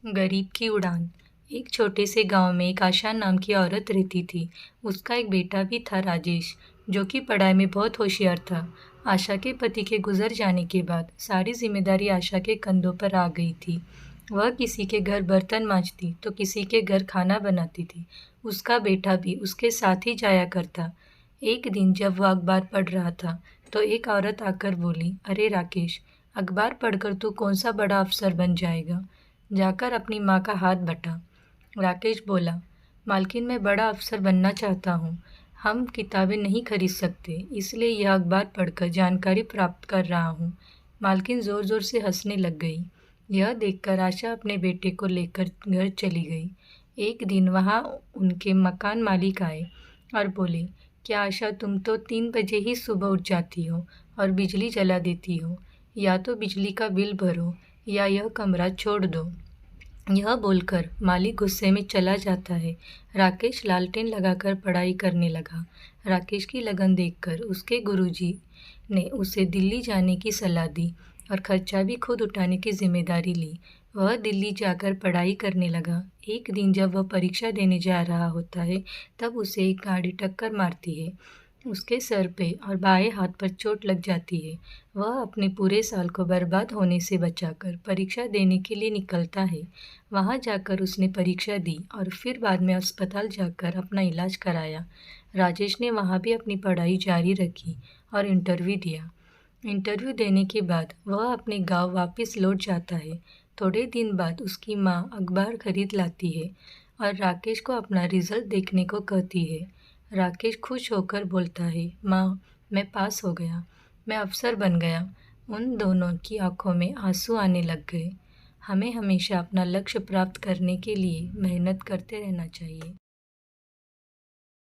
गरीब की उड़ान। एक छोटे से गांव में एक आशा नाम की औरत रहती थी। उसका एक बेटा भी था, राजेश, जो कि पढ़ाई में बहुत होशियार था। आशा के पति के गुजर जाने के बाद सारी जिम्मेदारी आशा के कंधों पर आ गई थी। वह किसी के घर बर्तन मांजती तो किसी के घर खाना बनाती थी। उसका बेटा भी उसके साथ ही जाया करता। एक दिन जब वह अखबार पढ़ रहा था तो एक औरत आकर बोली, अरे राकेश, अखबार पढ़कर तू कौन सा बड़ा अफसर बन जाएगा? जाकर अपनी माँ का हाथ बटा। राकेश बोला, मालकिन, मैं बड़ा अफसर बनना चाहता हूँ। हम किताबें नहीं खरीद सकते, इसलिए यह अखबार पढ़कर जानकारी प्राप्त कर रहा हूँ। मालकिन ज़ोर ज़ोर से हंसने लग गई। यह देखकर आशा अपने बेटे को लेकर घर चली गई। एक दिन वहाँ उनके मकान मालिक आए और बोले, क्या आशा, तुम तो 3 बजे ही सुबह उठ जाती हो और बिजली जला देती हो। या तो बिजली का बिल भरो या यह कमरा छोड़ दो। यह बोलकर मालिक गुस्से में चला जाता है। राकेश लालटेन लगाकर पढ़ाई करने लगा। राकेश की लगन देखकर उसके गुरुजी ने उसे दिल्ली जाने की सलाह दी और खर्चा भी खुद उठाने की जिम्मेदारी ली। वह दिल्ली जाकर पढ़ाई करने लगा। एक दिन जब वह परीक्षा देने जा रहा होता है, तब उसे एक गाड़ी टक्कर मारती है। उसके सर पे और बाएं हाथ पर चोट लग जाती है। वह अपने पूरे साल को बर्बाद होने से बचाकर परीक्षा देने के लिए निकलता है। वहाँ जाकर उसने परीक्षा दी और फिर बाद में अस्पताल जाकर अपना इलाज कराया। राजेश ने वहाँ भी अपनी पढ़ाई जारी रखी और इंटरव्यू दिया। इंटरव्यू देने के बाद वह अपने गांव वापस लौट जाता है। थोड़े दिन बाद उसकी माँ अखबार खरीद लाती है और राकेश को अपना रिजल्ट देखने को कहती है। राकेश खुश होकर बोलता है, माँ, मैं पास हो गया, मैं अफसर बन गया। उन दोनों की आंखों में आंसू आने लग गए। हमें हमेशा अपना लक्ष्य प्राप्त करने के लिए मेहनत करते रहना चाहिए।